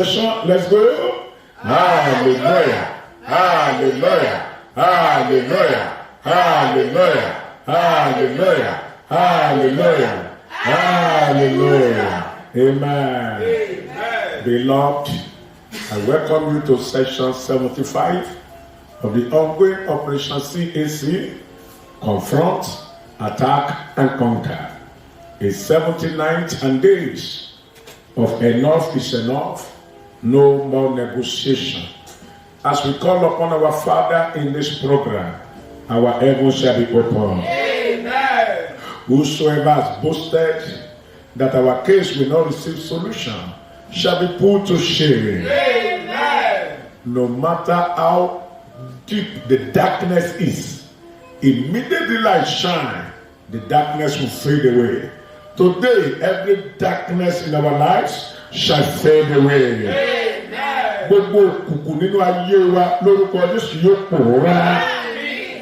Let's go. Hallelujah. Hallelujah. Hallelujah. Hallelujah. Hallelujah. Hallelujah. Hallelujah. Amen. Amen. Beloved, I welcome you to session 75 of the ongoing Operation CAC, Confront, Attack, and Conquer. A 79th and days of enough is enough, no more negotiation. As we call upon our Father in this program, our heaven shall be open. Amen. Whosoever has boasted that our case will not receive solution shall be put to shame. Amen. No matter how deep the darkness is, immediately light shine, the darkness will fade away. Today, every darkness in our lives shall fade away. Gbogbo òkùnkùn nínú ayé wa lórúkọ Jésù yóò pòórá.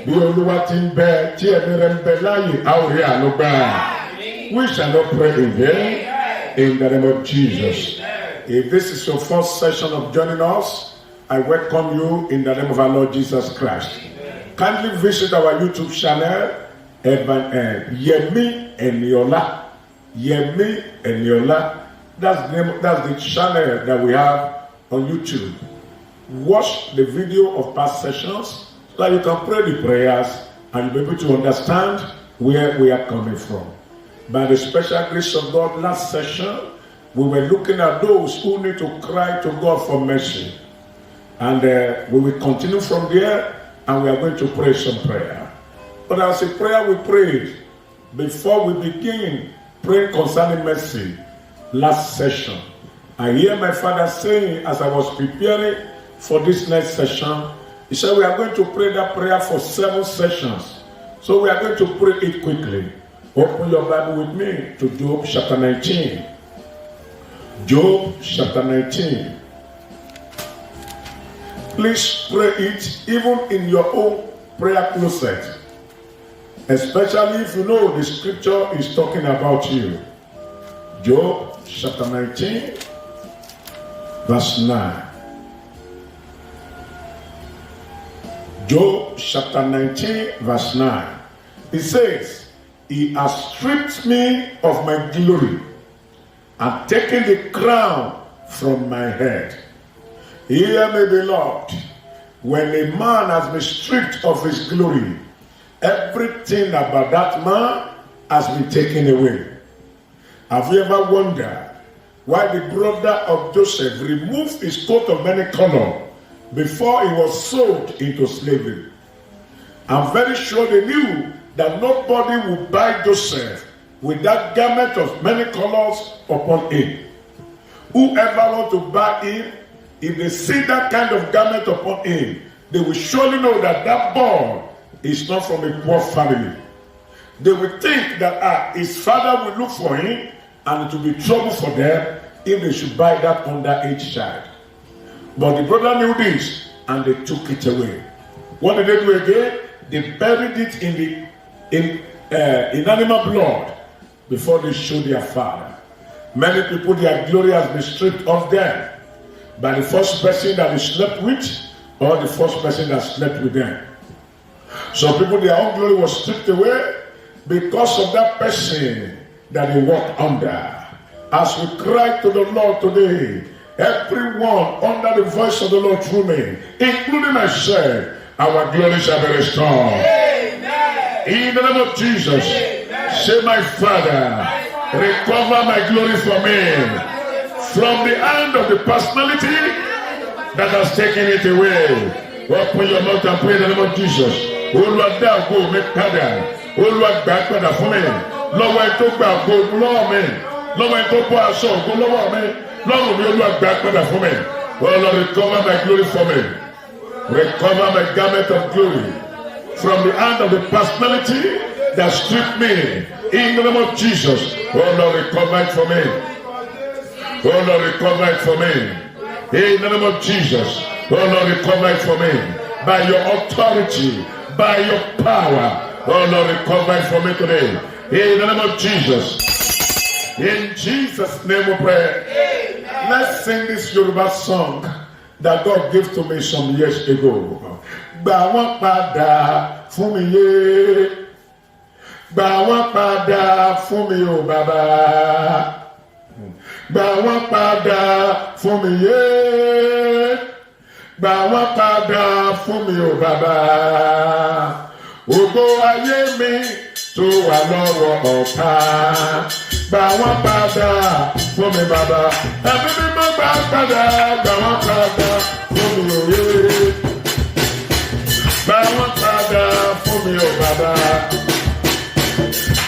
Bí Olúwa ti ń bẹ tí ẹ̀mí rẹ̀ ń bẹ láàyè, a ó rí àánú gbà. We shall not pray in vain in the name of Jesus. If this is your first session of joining us, I welcome you in the name of our Lord Jesus Christ. Kindly visit our YouTube channel, Yemi Eniola. Yemi Eniola. That's the channel that we have on YouTube. Watch the video of past sessions so that you can pray the prayers and you'll be able to understand where we are coming from. By the special grace of God, last session, we were looking at those who need to cry to God for mercy. And we will continue from there and we are going to pray some prayer. But as a prayer we prayed, before we begin praying concerning mercy, last session, I hear my father saying as I was preparing for this next session, he said we are going to pray that prayer for 7 sessions. So we are going to pray it quickly. Open your Bible with me to Job chapter 19. Job chapter 19. Please pray it even in your own prayer closet. Especially if you know the scripture is talking about you. Job chapter 19, verse 9. Job chapter 19, verse 9. It says, He has stripped me of my glory and taken the crown from my head. Hear me, beloved. When a man has been stripped of his glory, everything about that man has been taken away. Have you ever wondered why the brother of Joseph removed his coat of many colors before he was sold into slavery? I'm very sure they knew that nobody would buy Joseph with that garment of many colors upon him. Whoever wants to buy him, if they see that kind of garment upon him, they will surely know that that boy is not from a poor family. They will think that his father will look for him and it will be trouble for them if they should buy that underage child. But the brother knew this and they took it away. What did they do again? They buried it in animal blood before they showed their father. Many people, their glory has been stripped of them by the first person that they slept with or the first person that slept with them. Some people, their own glory was stripped away because of that person that they walked under. As we cry to the Lord today, everyone under the voice of the Lord through me, including myself, our glory shall be restored. Amen. In the name of Jesus, amen. Say, my Father, recover my glory for me from the hand of the personality that has taken it away. Open your mouth and pray in the name of Jesus. Olúwa dá ògo mi padà. Olúwa gbà padà fún mi. Lọ́wọ́ ẹ tó gba ògo lọ́wọ́ mi. Lọ́wọ́ ẹ tó bọ́ aṣọ ògo lọ́wọ́ mi. Lọ́wọ́ mi Olúwa gbà padà fún mi. Oh Lord, recover my glory for me. Recover my garment of glory from the hand of the personality that stripped me. In the name of Jesus. Oh Lord, recover it for me. Oh Lord, recover it for me. In the name of Jesus. Oh Lord, recover it for me. By your authority, by your power. Oh Lord, recover it for me today. In the name of Jesus. In Jesus' name we pray. Amen. Let's sing this Yoruba song that God gave to me some years ago. Gbà wọ́n padà fún mi yé. Gbà wọ́n padà fún mi o bàbá. Gbà wọ́n padà fún mi yé. Gbà wọ́n padà fún mi o bàbá. Ògo ayé mi tó wà lọ́wọ́ ọ̀tá. Gbà wọ́n padà fún mi bàbá. Ẹ̀mí mi mọ́ gbà padà. Gbà wọ́n padà fún mi o yé. Gbà wọ́n padà fún mi o bàbá.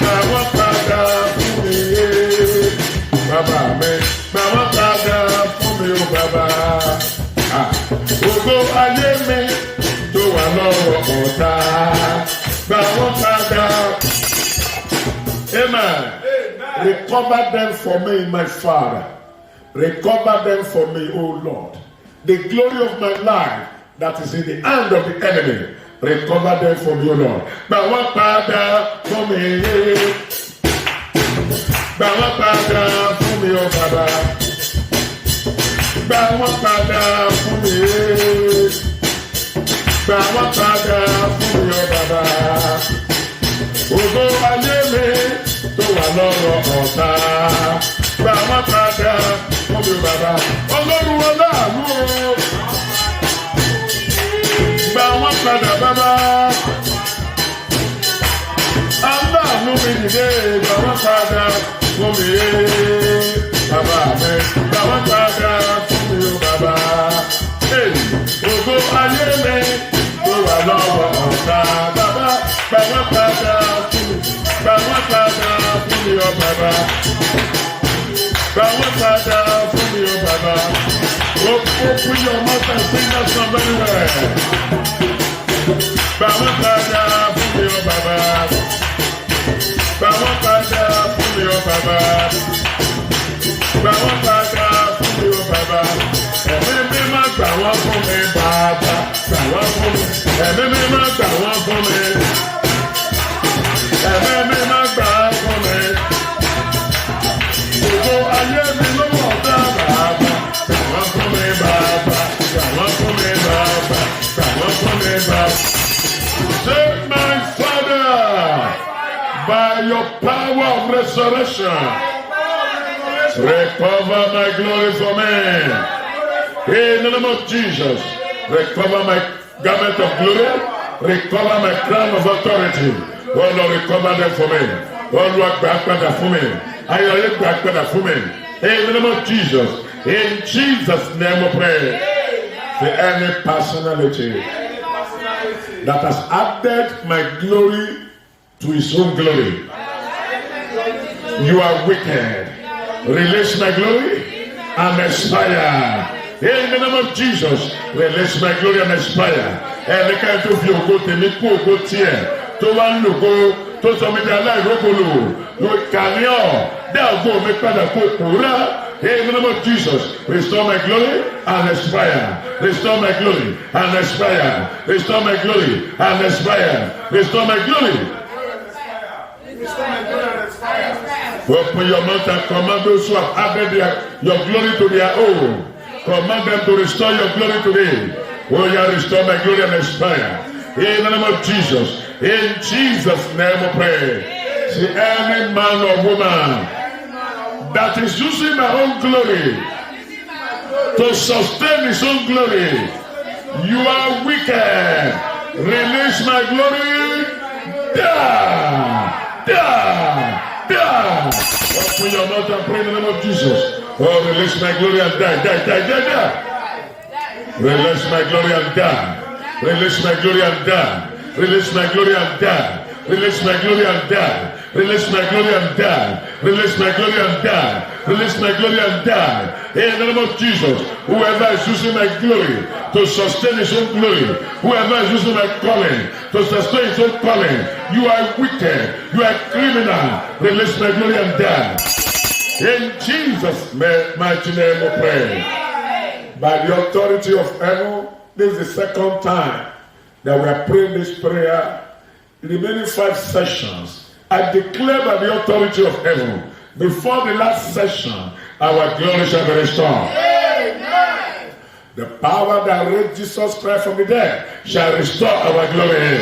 Gbà wọ́n padà fún mi yé. Bàbá mi, gbà wọ́n padà fún mi o bàbá. Ògo ayé mi tó wà lọ́wọ́ ọ̀tá. Gbà wọ́n padà. Amen. Recover them for me, my Father. Recover them for me, O Lord. The glory of my life that is in the hand of the enemy. Recover them for me, O Lord. Gbà wọ́n padà fún mi yé. Gbà wọ́n padà fún mi o bàbá. Gbà wọ́n padà fún mi yé. Gbà wọ́n padà fún mi o bàbá. Ògo ayé mi tó wà lọ́wọ́ ọ̀tá. Gbà wọ́n padà fún mi o bàbá. Ọlọ́run ọláàánú o. Gbà wọ́n padà bàbá. Aláàánú mi dìde. Gbà wọ́n padà fún mi yé. Bàbá mi, gbà wọ́n padà fún mi o bàbá. Ògo ayé mi tó wà lọ́wọ́ ọ̀tá. Bàbá, gbà wọ́n padà fún mi. Gbà wọ́n padà fún mi o bàbá. Gbà wọ́n padà fún mi o bàbá. Open your mouth and sing that song very well. Gbà wọ́n padà fún mi o bàbá. Gbà wọ́n padà fún mi o bàbá. Gbà wọ́n padà fún mi o bàbá. Ẹ̀mí mi máa gbà wọ́n fún mi bàbá. Gbà wọ́n fún mi. Ẹ̀mí mi máa gbà wọ́n fún mi. Ẹ̀mí mi máa gbà fún mi. Ògo ayé mi ló wọ̀ dá bàbá. Gbà wọ́n fún mi bàbá. Gbà wọ́n fún mi bàbá. Gbà wọ́n fún mi bàbá. Say, my Father, by your power of resurrection, recover my glory for me. In the name of Jesus, recover my garment of glory, recover my crown of authority. Oh Lord, recover them for me. Oh Lord, gbà padà fún mi. Ayọ̀yé gbà padà fún mi. In the name of Jesus, in Jesus' name we pray. For any personality that has added my glory to his own glory, you are wicked. Release my glory and expire. In the name of Jesus, release my glory and expire. Ẹnìkan tó fi ògo tèmi kú ògo tiẹ̀ tó wá ń lògo tó sọ mi di aláìrókòlò ló kàníọ̀ dá ògo mi padà kó kúrá. In the name of Jesus, restore my glory and expire. Restore my glory and expire. Restore my glory and expire. Restore my glory. Open your mouth and command those who have added your glory to their own. Command them to restore your glory today. Oh, yeah, restore my glory and expire. In the name of Jesus. In Jesus' name we pray. See, any man or woman that is using my own glory to sustain his own glory, you are wicked. Release my glory. Open your mouth and pray in the name of Jesus. Oh, release my glory and die. Release my glory and die. Release my glory and die. Release my glory and die. Release my glory and die. Release my glory and die. Release my glory and die. Release my glory and die. In the name of Jesus, whoever is using my glory to sustain his own glory, whoever is using my calling to sustain his own calling, you are wicked. You are criminal. Release my glory and die. In Jesus' mighty name we pray. By the authority of heaven, this is the second time that we are praying this prayer. The remaining 5 sessions, I declare by the authority of heaven, before the last session, our glory shall be restored. The power that raised Jesus Christ from the dead shall restore our glory.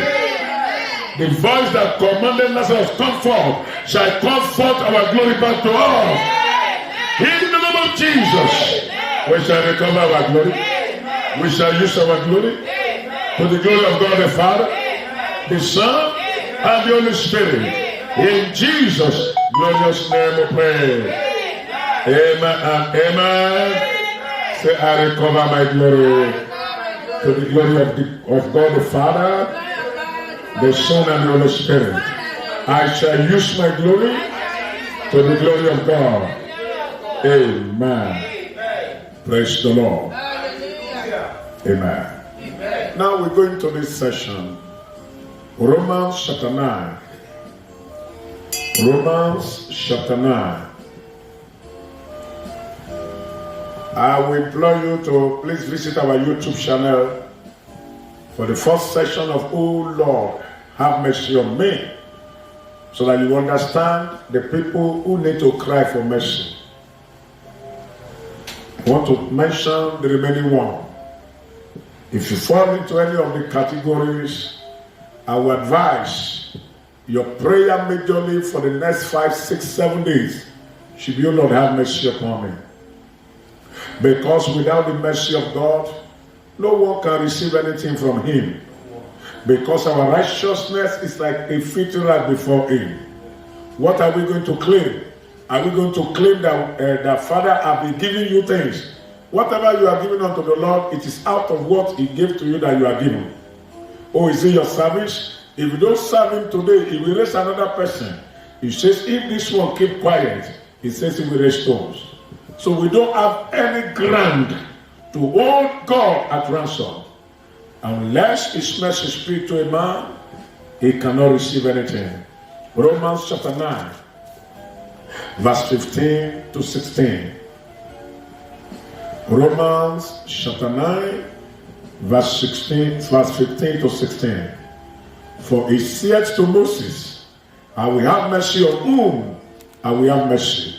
The voice that commanded Lazarus come forth shall come forth our glory back to us. In the name of Jesus, we shall recover our glory. We shall use our glory to the glory of God the Father, the Son, and the Holy Spirit. In Jesus' glorious name we pray. Amen and amen. Say, I recover my glory to the glory of God the Father, the Son, and the Holy Spirit. I shall use my glory to the glory of God. Amen. Praise the Lord. Amen. Now we're going to this session. Romans chapter 9. Romans chapter 9. I will implore you to please visit our YouTube channel for the first session of Oh Lord, have mercy on me, so that you understand the people who need to cry for mercy. I want to mention the remaining one. If you fall into any of the categories, I will advise your prayer majorly for the next 5, 6, 7 days should be, oh Lord, have mercy upon me. Because without the mercy of God, no one can receive anything from Him. Because our righteousness is like a filthy rag before Him. What are we going to claim? Are we going to claim that Father, I've been giving you things? Whatever you are giving unto the Lord, it is out of what He gave to you that you are given. Oh, is it your service? If you don't serve Him today, He will raise another person. He says, if this one keep quiet, He says He will raise stones. So we don't have any ground to hold God at ransom. Unless His mercy speaks to a man, he cannot receive anything. Romans chapter 9, verse 15 to 16. Romans chapter 9, verse 15 to 16. For He said to Moses, I will have mercy on whom I will have mercy,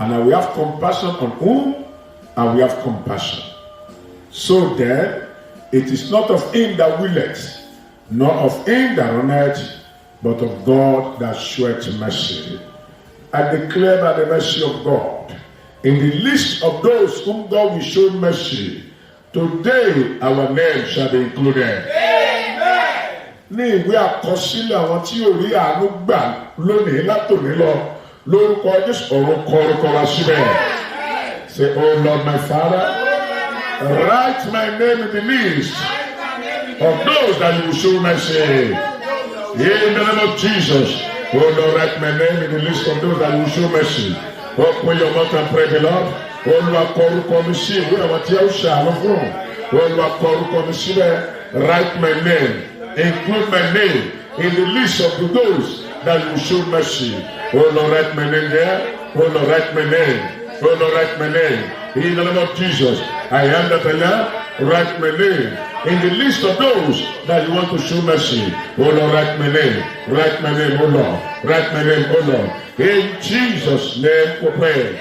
and I will have compassion on whom I will have compassion. So then, it is not of him that willeth, nor of him that runneth, but of God that showeth mercy. I declare by the mercy of God, in the list of those whom God will show mercy, today our name shall be included. Ní ìwé àkọsílẹ̀ àwọn tí yóò rí àánú gbà lónìí látòní lọ, lórúkọ Jésù ọ̀run kọ orúkọ wa síbẹ̀. Say, oh Lord my Father, write my name in the list of those that you will show mercy. In the name of Jesus, oh Lord, write my name in the list of those that you will show mercy. Open your mouth and pray the Lord. Olúwa kọ orúkọ mi sí ìwé àwọn tí a ó ṣàánú fún. Olúwa kọ orúkọ mi síbẹ̀. Write my name. Include my name in the list of those that you show mercy. Oh Lord, write my name there. Oh Lord, write my name. Oh Lord, write my name. In the name of Jesus, I am that I am. Write my name in the list of those that you want to show mercy. Oh Lord, write my name. Write my name, oh Lord. Write my name, oh Lord. In Jesus' name we pray.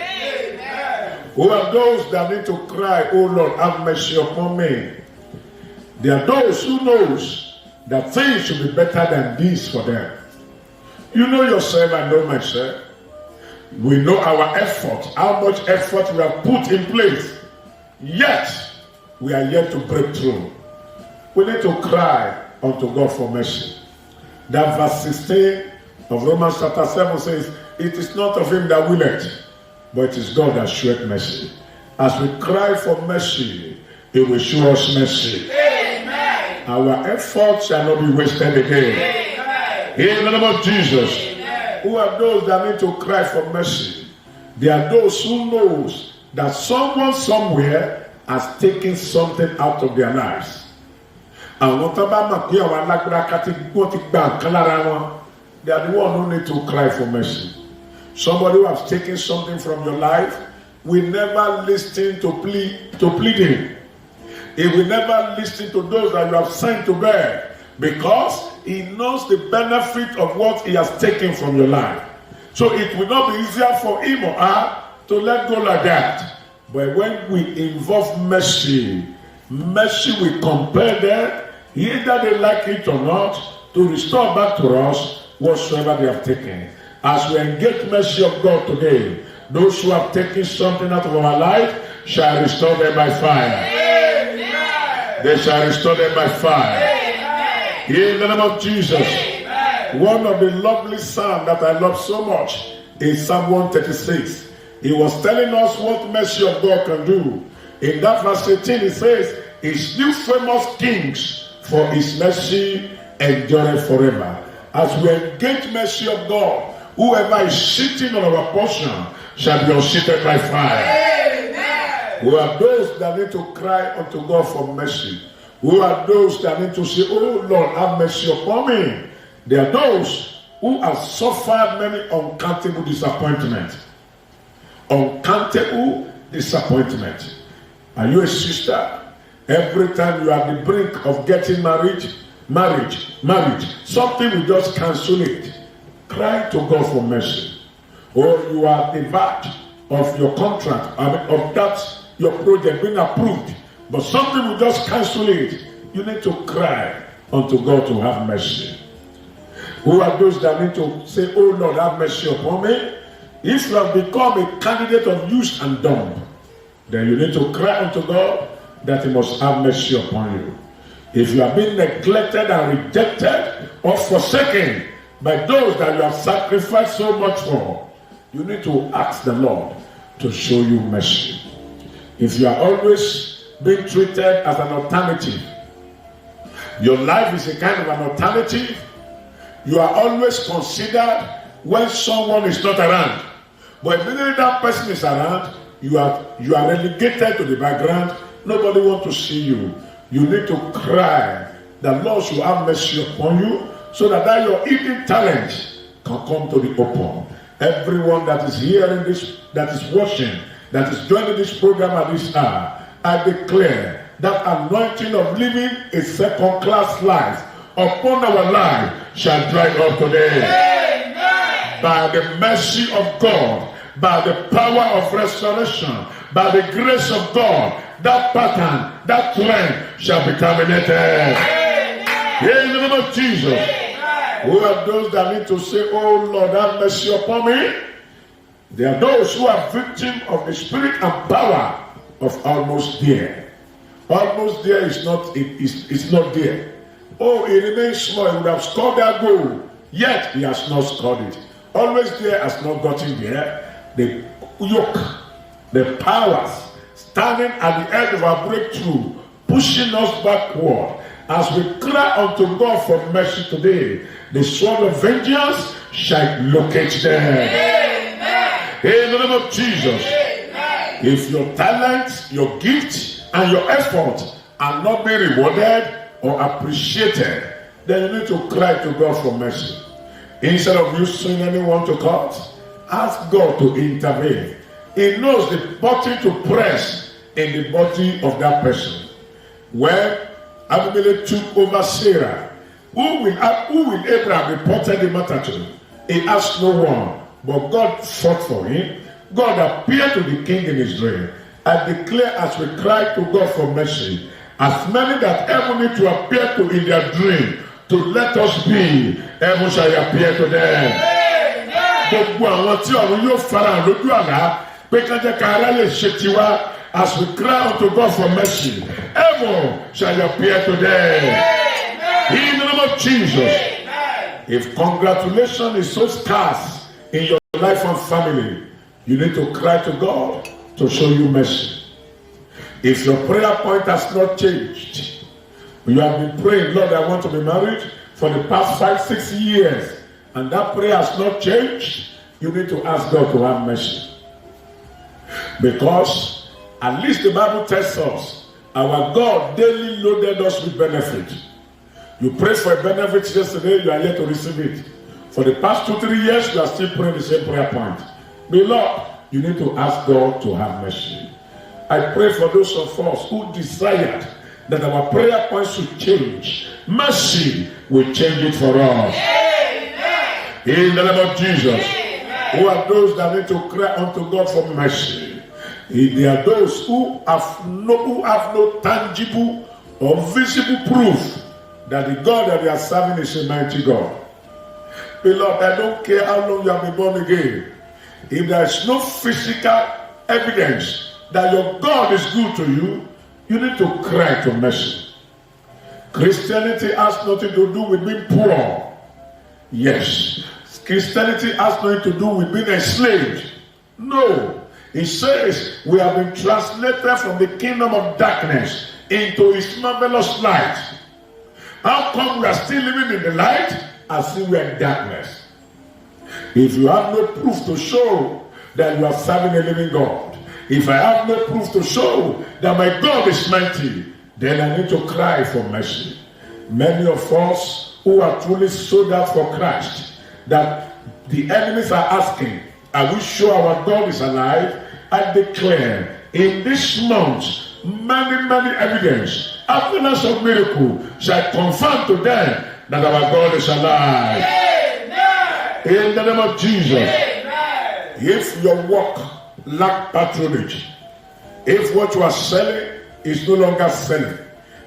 Who are those that need to cry, oh Lord, have mercy upon me? There are those who knows that things should be better than this for them. You know yourself, I know myself. We know our effort, how much effort we have put in place. Yet, we are yet to break through. We need to cry unto God for mercy. That verse 16 of Romans chapter 7 says, it is not of him that willeth, but it is God that showeth mercy. As we cry for mercy, He will show us mercy. Our efforts shall not be wasted again. In the name of Jesus. Who are those that need to cry for mercy? They are those who knows that someone somewhere has taken something out of their lives. And whatever they are the one who need to cry for mercy. Somebody who has taken something from your life will never listen to pleading. He will never listen to those that you have sent to bed, because he knows the benefit of what he has taken from your life. So it will not be easier for him or her to let go like that. But when we involve mercy, mercy will compel them, either they like it or not, to restore back to us whatsoever they have taken. As we engage mercy of God today, those who have taken something out of our life shall restore them by fire. Amen. They shall restore them by fire. Amen. In the name of Jesus. Amen. One of the lovely psalms that I love so much is Psalm 136. He was telling us what mercy of God can do. In that verse 18, he says, "He still famous kings, for his mercy endureth forever." As we engage mercy of God, whoever is sitting on our portion shall be unseated by fire. Amen. Who are those that need to cry unto God for mercy? Who are those that need to say, "Oh Lord, have mercy upon me"? They are those who have suffered many uncountable disappointments. Uncountable disappointment. Are you a sister? Every time you are at the brink of getting married, something will just cancel it. Cry to God for mercy. Or you are at the verge of your contract, of that your project being approved, but something will just cancel it. You need to cry unto God to have mercy. Who are those that need to say, "Oh Lord, have mercy upon me"? If you have become a candidate of use and dumb, then you need to cry unto God that He must have mercy upon you. If you have been neglected and rejected or forsaken by those that you have sacrificed so much for, you need to ask the Lord to show you mercy. If you are always being treated as an alternative, your life is a kind of an alternative, you are always considered when someone is not around. But immediately that person is around, you are relegated to the background. Nobody wants to see you. You need to cry that Lord should have mercy upon you, so that your hidden talent can come to the open. Everyone that is hearing this, that is watching, that is joining this program at this hour, I declare that anointing of living a second-class life upon our life shall dry up today. Amen. By the mercy of God, by the power of restoration, by the grace of God, that pattern, that trend shall be terminated. Amen. In the name of Jesus. Amen. Who are those that need to say, "Oh Lord, have mercy upon me"? They are those who are victims of the spirit and power of almost there. Almost there is not there. Oh, he remains small. He would have scored that goal, yet he has not scored it. Always there has not gotten there. The yoke, the powers standing at the edge of our breakthrough, pushing us backward. As we cry unto God for mercy today, the sword of vengeance shall locate them. Amen. In the name of Jesus. Amen. If your talents, your gifts, and your efforts are not being rewarded or appreciated, then you need to cry to God for mercy. Instead of you suing anyone to court, ask God to intervene. He knows the button to press in the body of that person. When Abimelech took over Sarah, who will Abraham reported the matter to? He asked no one, but God fought for him. God appeared to the king in his dream. I declare, as we cry to God for mercy, as many that heaven need to appear to in their dream, to let us be, heaven shall appear to them. Gbogbo àwọn tí ọ̀run yóò fara lójú àlá pé kájẹ́ ká ara lè ṣe tiwa, as we cry unto God for mercy, heaven shall appear to them. In the name of Jesus. If congratulations is so scarce in your life and family, you need to cry to God to show you mercy. If your prayer point has not changed, you have been praying, "Lord, I want to be married" for the past 5-6 years, and that prayer has not changed, you need to ask God to have mercy. Because at least the Bible tells us our God daily loaded us with benefit. You prayed for a benefit yesterday, you are yet to receive it. For the past 2-3 years, you are still praying the same prayer point. Beloved, you need to ask God to have mercy. I pray for those of us who desired that our prayer points should change. Mercy will change it for us. Amen. In the name of Jesus. Amen. Who are those that need to cry unto God for mercy? They are those who have no tangible or visible proof that the God that they are serving is a mighty God. Beloved, I don't care how long you have been born again. If there is no physical evidence that your God is good to you, you need to cry to mercy. Christianity has nothing to do with being poor. Yes. Christianity has nothing to do with being enslaved. No. It says we have been translated from the kingdom of darkness into his marvelous light. How come we are still living in the light as if we are in darkness? If you have no proof to show that you are serving a living God, if I have no proof to show that my God is mighty, then I need to cry for mercy. Many of us who are truly sold out for Christ, that the enemies are asking, are we sure our God is alive? I declare, in this month, many evidence of miracle shall confirm to them that our God is alive. Amen. In the name of Jesus. Amen. If your work lack patronage, if what you are selling is no longer selling,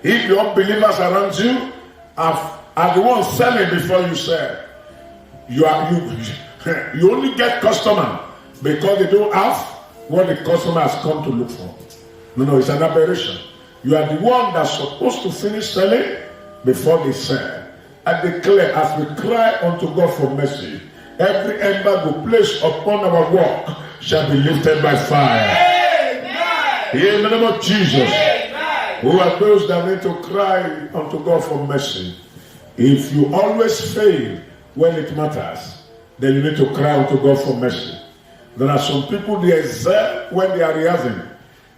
if the unbelievers around you are the ones selling before you sell, you only get customer because they don't have what the customer has come to look for. No, it's an aberration. You are the one that's supposed to finish selling before they sell. I declare, as we cry unto God for mercy, every embargo placed upon our work shall be lifted by fire. Amen. In the name of Jesus. Amen. Who are those that need to cry unto God for mercy? If you always fail when it matters, then you need to cry unto God for mercy. There are some people, they excel when they are rehearsing.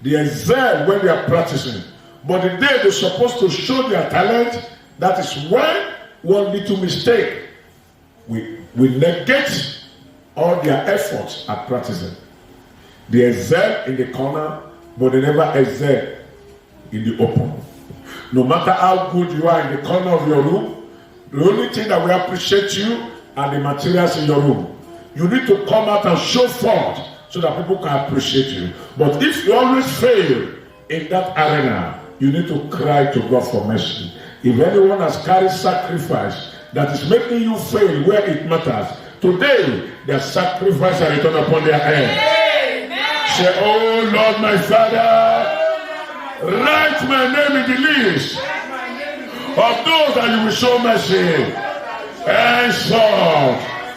They excel when they are practicing. But the day they're supposed to show their talent, that is when one little mistake we negate all their efforts at practicing. They excel in the corner, but they never excel in the open. No matter how good you are in the corner of your room, the only thing that will appreciate you are the materials in your room. You need to come out and show forth so that people can appreciate you. But if you always fail in that arena, you need to cry to God for mercy. If anyone has carried sacrifice that is making you fail where it matters, today their sacrifice are returned upon their head. Amen. Say, oh Lord my Father, write my name in the list of those that you will show mercy. And so,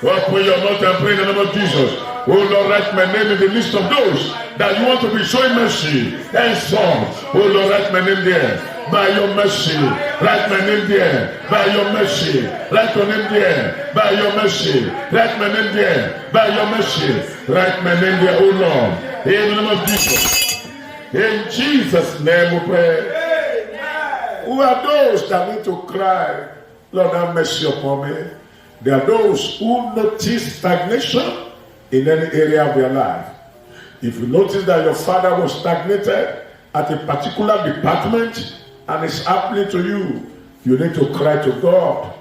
open your mouth and pray in the name of Jesus. Oh Lord, write my name in the list of those that you want to be showing mercy. And so, oh Lord, write my name there. By your mercy, write my name there. By your mercy, write your name there. By your mercy, write my name there. By your mercy, write my name there, oh Lord. In the name of Jesus. In Jesus' name we pray. Who are those that need to cry, Lord, have mercy upon me? There are those who notice stagnation in any area of their life. If you notice that your father was stagnated at a particular department and it's happening to you, you need to cry to God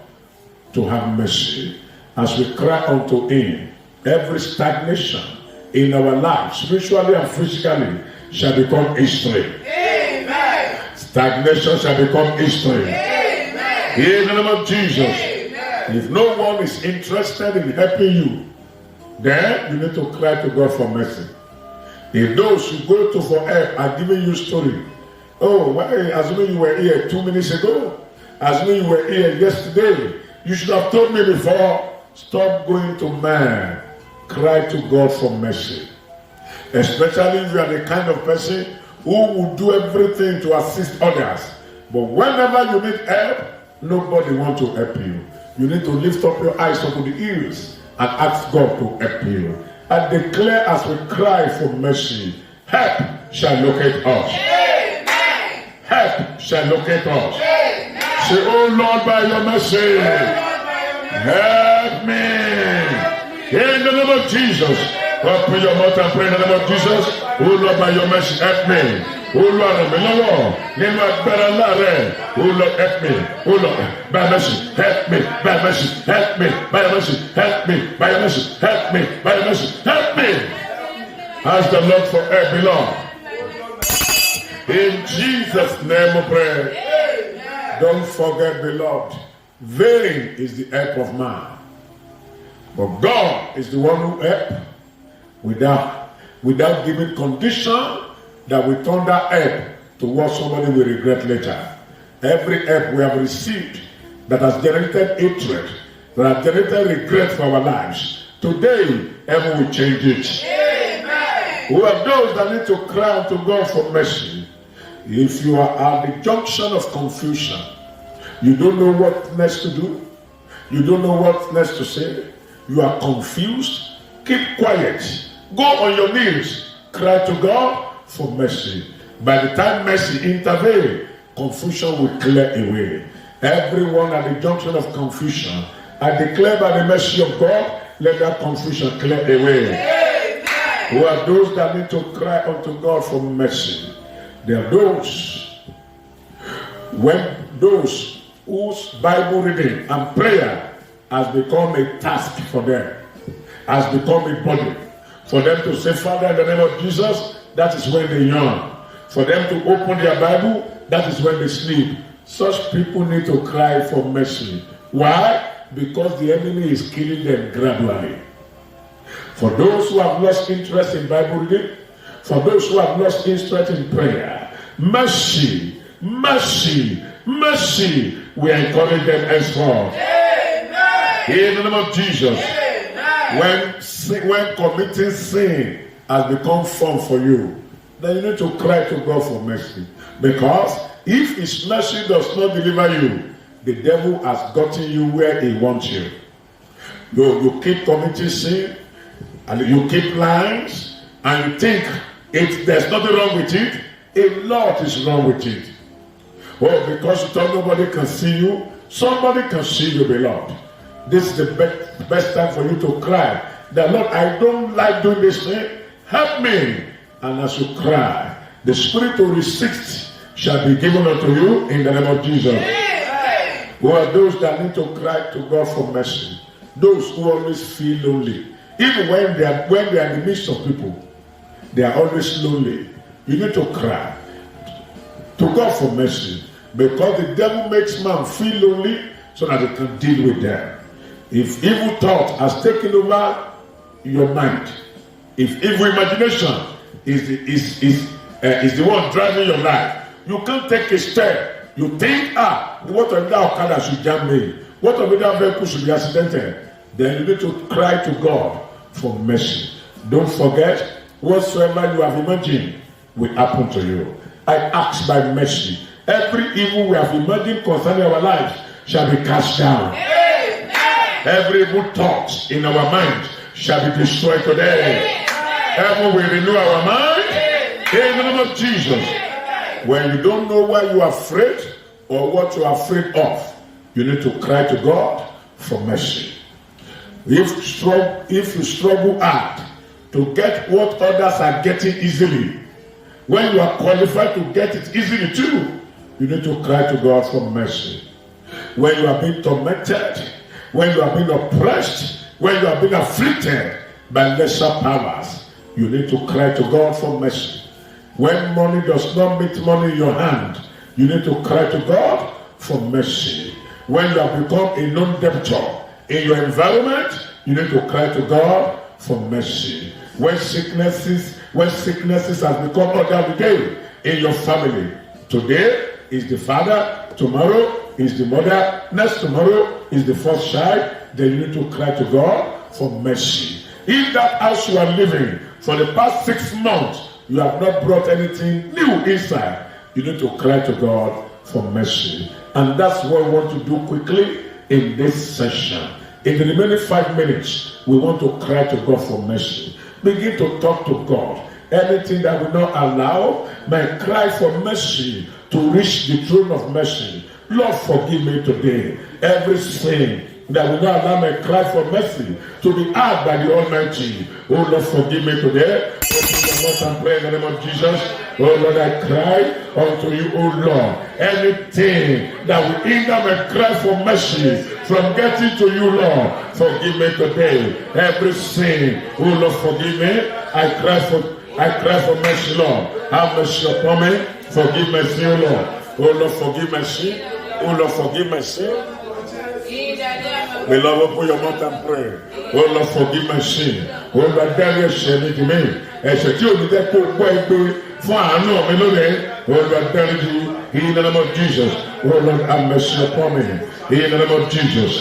to have mercy. As we cry unto him, every stagnation in our lives, spiritually and physically, shall become history. Amen. Stagnation shall become history. Amen. In the name of Jesus. Amen. If no one is interested in helping you, then you need to cry to God for mercy. If those who go to for help are giving you story, oh, why, assuming you were here 2 minutes ago, assuming you were here yesterday, you should have told me before. Stop going to man. Cry to God for mercy. Especially if you are the kind of person who will do everything to assist others. But whenever you need help, nobody wants to help you. You need to lift up your eyes up to the hills and ask God to help you. And declare as we cry for mercy, help shall locate us. Amen. Help shall locate us. Amen. Say, oh Lord, by your mercy, help me. In the name of Jesus. Open your mouth and pray in the name of Jesus. Oh Lord, by your mercy, help me. Olúwa ràn mí lọ́wọ́ nínú agbára ńlá rẹ̀. Oh Lord, help me. Oh Lord, by mercy, help me. By mercy, help me. By mercy, help me. By mercy, help me. By mercy, help me. Ask the Lord for help, Lord. In Jesus' name we pray. Don't forget, beloved, vain is the help of man, but God is the one who helps without giving condition that we turn that help to what somebody will regret later. Every help we have received that has generated hatred, that has generated regret for our lives, today heaven will change it. Amen. We are those that need to cry out to God for mercy. If you are at the junction of confusion, you don't know what next to do, you don't know what next to say, you are confused, keep quiet. Go on your knees, cry to God for mercy. By the time mercy intervenes, confusion will clear away. Everyone at the junction of confusion, I declare by the mercy of God, let that confusion clear away. Amen. Who are those that need to cry unto God for mercy? There are those whose Bible reading and prayer has become a task for them, has become a burden. For them to say, Father, in the name of Jesus, that is when they yawn. For them to open their Bible, that is when they sleep. Such people need to cry for mercy. Why? Because the enemy is killing them gradually. For those who have lost interest in Bible reading, for those who have lost interest in prayer, mercy, mercy, mercy, we encourage them henceforth. In the name of Jesus. When committing sin has become fun for you, then you need to cry to God for mercy. Because if His mercy does not deliver you, the devil has gotten you where he wants you. You keep committing sin, and you keep lying, and you think there's nothing wrong with it. A lot is wrong with it. Oh, because you thought nobody can see you, somebody can see you, beloved. This is the best time for you to cry that, Lord, I don't like doing this thing. Help me. And as you cry, the spirit to resist shall be given unto you in the name of Jesus. Who are those that need to cry to God for mercy? Those who always feel lonely. Even when they are in the midst of people, they are always lonely. You need to cry to God for mercy, because the devil makes man feel lonely so that he can deal with them. If evil thought has taken over your mind, if evil imagination is the one driving your life, you can't take a step. You think, what of that Okada should jam me? What of that vehicle should be accidented? Then you need to cry to God for mercy. Don't forget, whatsoever you have imagined will happen to you. I ask by mercy, every evil we have imagined concerning our lives shall be cast down. Amen. Every evil thought in our mind shall be destroyed today. Heaven will renew our mind. In the name of Jesus. When you don't know why you are afraid or what you are afraid of, you need to cry to God for mercy. If you struggle hard to get what others are getting easily, when you are qualified to get it easily too, you need to cry to God for mercy. When you are being tormented, when you are being oppressed, when you are being afflicted by lesser powers, you need to cry to God for mercy. When money does not meet money in your hand, you need to cry to God for mercy. When you have become a known debtor in your environment, you need to cry to God for mercy. When sicknesses has become order day in your family, today is the father, tomorrow is the mother, next tomorrow is the first child, then you need to cry to God for mercy. In that house you are living for the past 6 months, you have not brought anything new inside. You need to cry to God for mercy. And that's what we want to do quickly in this session. In the remaining 5 minutes, we want to cry to God for mercy. Begin to talk to God. Anything that will not allow my cry for mercy to reach the throne of mercy. Lord, forgive me today. Every sin that will not allow my cry for mercy to be heard by the Almighty. Oh Lord, forgive me today. Open your mouth and pray in the name of Jesus. Oh Lord, I cry unto you, oh Lord. Anything that will hinder my cry for mercy from getting to you, Lord, forgive me today. Every sin, oh Lord, forgive me. I cry for mercy, Lord. Have mercy upon me. Forgive my sin, oh Lord. Oh Lord, forgive my sin. Oh Lord, forgive my sin. Beloved, open your mouth and pray. Oh Lord, forgive my sin. Oh Lord, dárí ẹ̀ṣẹ̀ mi jì mí. Ẹ̀ṣẹ̀ tí ò ní jẹ́ kó gbọ́ ẹgbẹ́ fún àánú mi lónìí. Oh Lord, dárí jì in the name of Jesus. Oh Lord, have mercy upon me. In the name of Jesus.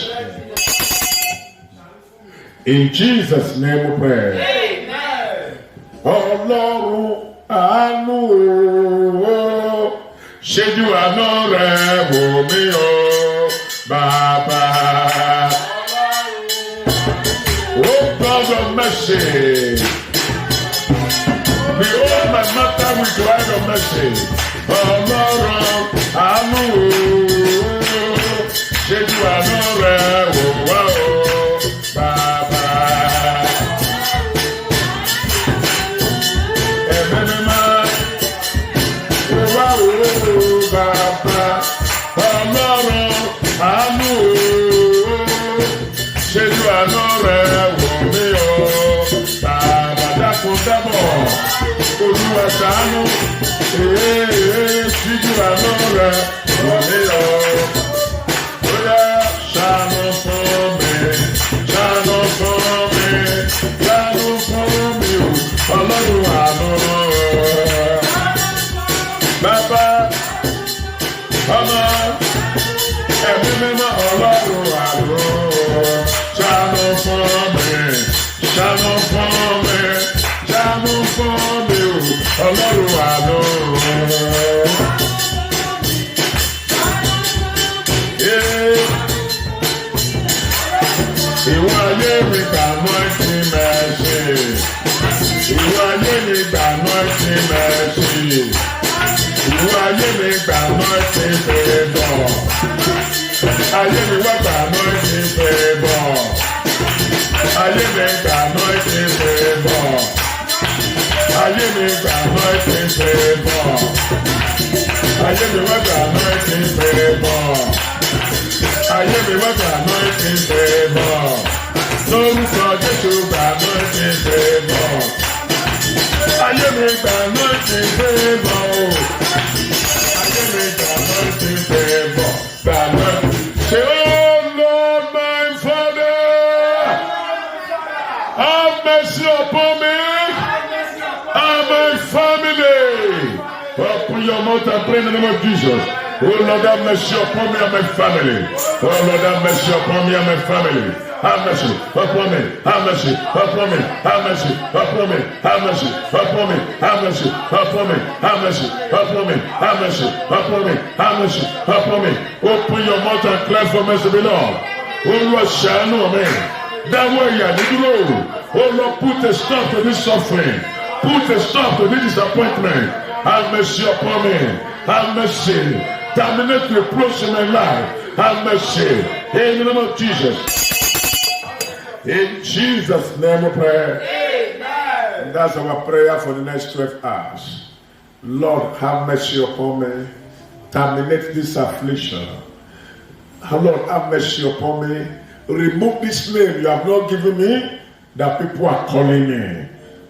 In Jesus' name we pray. Amen. Ọlọ́run àánú o, ṣẹ́jú àánú rẹ̀ wò mí o, Bàbá. Oh God of mercy, behold my matter with your eye of mercy. Ọlọ́run àánú o, ṣẹ́jú àánú rẹ̀ wò wá o, Bàbá. Bàbá Ọlọ́run àánú o, ṣẹ́jú àánú rẹ̀ wò mí o, Bàbá dákun dábọ̀, Olúwa ṣàánú, ṣẹ́jú àánú rẹ̀ wò mí o, bóyá ṣàánú fún mi, ṣàánú fún mi, ṣàánú fún mi o, Ọlọ́run àánú o. Bàbá ọmọ ẹ̀mí mímọ́ Ọlọ́run àánú, ṣàánú fún mi, ṣàánú fún mi, ṣàánú fún mi o, Ọlọ́run àánú. Ìwọ ayé mi gbànú ẹtì mẹ́sì, ìwọ ayé mi gbànú ẹtì mẹ́sì. Ìwọ ayé mi gbànú ẹtì fẹ́ bọ̀, ayé mi wá gbànú ẹtì fẹ́ bọ̀, ayé mi gbànú ẹtì fẹ́ bọ̀, ayé mi gbànú ẹtì fẹ́ bọ̀, ayé mi wá gbànú ẹtì fẹ́ bọ̀, ayé mi wá gbànú ẹtì fẹ́ bọ̀, lórúkọ Jésù gbànú ẹtì fẹ́ bọ̀, ayé mi gbànú ẹtì fẹ́ bọ̀ o. Say, oh Lord, my Father, have mercy upon me and my family. Open your mouth and pray in the name of Jesus. Oh Lord, have mercy upon me and my family. Oh Lord, have mercy upon me and my family. Have mercy upon me. Have mercy upon me. Have mercy upon me. Have mercy upon me. Have mercy upon me. Have mercy upon me. Have mercy upon me. Have mercy upon me. Open your mouth and cry for mercy, Lord. Oh Lord, ṣàánú mi. Dáwọ́ ìyà ní dúró. Oh Lord, put a stop to this suffering. Put a stop to this disappointment. Have mercy upon me. Have mercy. Terminate the reproach in my life. Have mercy. In the name of Jesus. In Jesus' name we pray. Amen. And that's our prayer for the next 12 hours. Lord, have mercy upon me. Terminate this affliction. Lord, have mercy upon me. Remove this name you have not given me that people are calling me.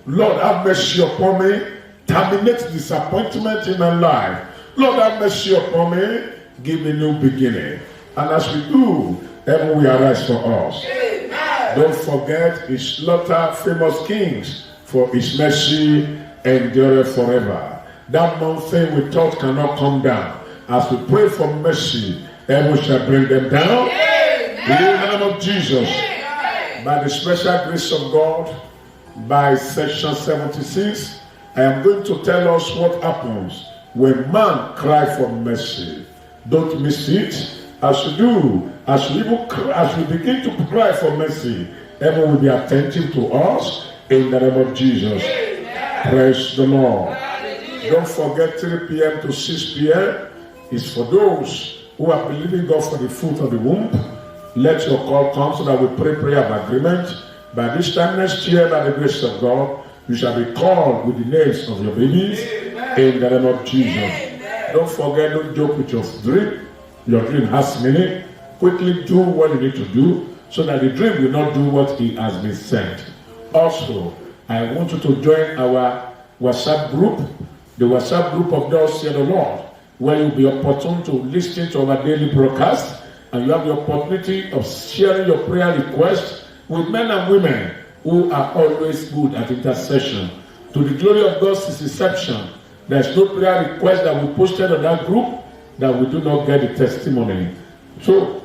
Lord, have mercy upon me. Terminate disappointment in my life. Lord, have mercy upon me. Give me a new beginning. And as we do, heaven will arise for us. Amen. Don't forget, He slaughtered famous kings, for His mercy endureth forever. That mountain we thought cannot come down. As we pray for mercy, heaven shall bring them down. Amen. In the name of Jesus. Amen. By the special grace of God, by section 76, I am going to tell us what happens when man cries for mercy. Don't miss it. As you do, as we begin to cry for mercy, heaven will be attentive to us in the name of Jesus. Amen. Praise the Lord. Hallelujah. Don't forget 3 p.m. to 6 p.m. is for those who are believing God for the fruit of the womb. Let your call come so that we pray prayer of agreement. By this time next year, by the grace of God, you shall be called with the names of your babies. Amen. In the name of Jesus. Don't forget, don't joke with your dream. Your dream has meaning. Quickly do what you need to do so that the dream will not do what it has been sent. Also, I want you to join our WhatsApp group, the WhatsApp group of Thus Saith the Lord, where you'll be opportune to listen to our daily broadcast, and you have the opportunity of sharing your prayer requests with men and women who are always good at intercession. To the glory of God's deception, there's no prayer request that we posted on that group that we do not get the testimony. So,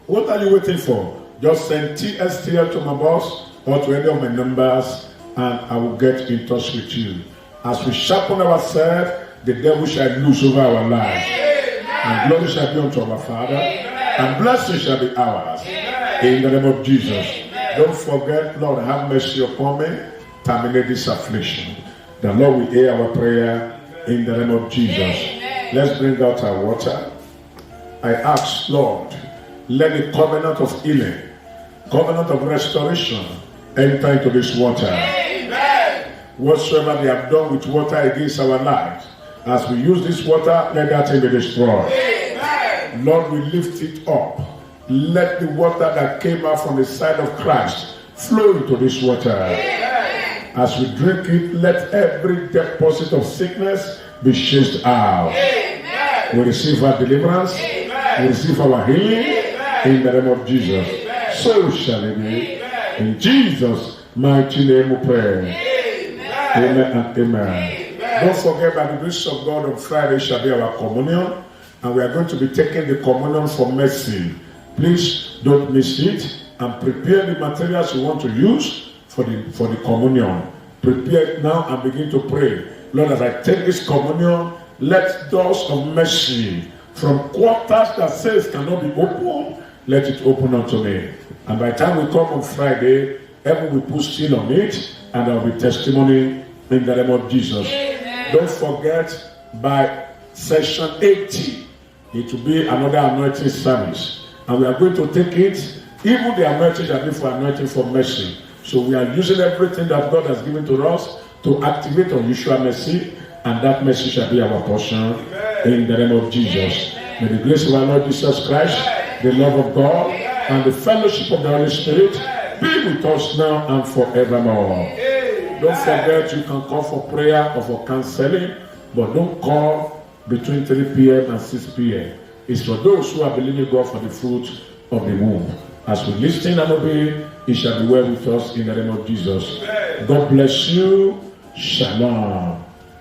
what are you waiting for? Just send TSTL to my boss or to any of my numbers, and I will get in touch with you. As we sharpen ourselves, the devil shall lose over our lives. And glory shall be unto our Father, and blessing shall be ours. In the name of Jesus. Don't forget, Lord, have mercy upon me. Terminate this affliction. The Lord will hear our prayer in the name of Jesus. Let's bring out our water. I ask, Lord, let the covenant of healing, covenant of restoration enter into this water. Amen. Whatsoever they have done with water against our lives, as we use this water, let that thing be destroyed. Amen. Lord, we lift it up. Let the water that came out from the side of Christ flow into this water. Amen. As we drink it, let every deposit of sickness be chased out. Amen. We receive our deliverance. Amen. We receive our healing. In the name of Jesus. Amen. So shall it be. Amen. In Jesus' mighty name we pray. Amen. Amen and amen. Amen. Don't forget, by the grace of God, on Friday shall be our communion, and we are going to be taking the communion for mercy. Please don't miss it, and prepare the materials you want to use for the communion. Prepare it now and begin to pray. Lord, as I take this communion, let doors of mercy from quarters that says cannot be opened, let it open unto me. And by the time we come on Friday, heaven will put seal on it, and there will be testimony in the name of Jesus. Amen. Don't forget, by session 80, it will be another anointing service. And we are going to take it, even the anointing shall be for anointing for mercy. So we are using everything that God has given to us to activate unusual mercy, and that mercy shall be our portion. In the name of Jesus. May the grace of our Lord Jesus Christ, the love of God, and the fellowship of the Holy Spirit be with us now and forevermore. Don't forget, you can call for prayer or for counseling, but don't call between 3 p.m. and 6 p.m. It's for those who are believing God for the fruit of the womb. As we listen and obey, it shall be well with us in the name of Jesus. God bless you. Shalom.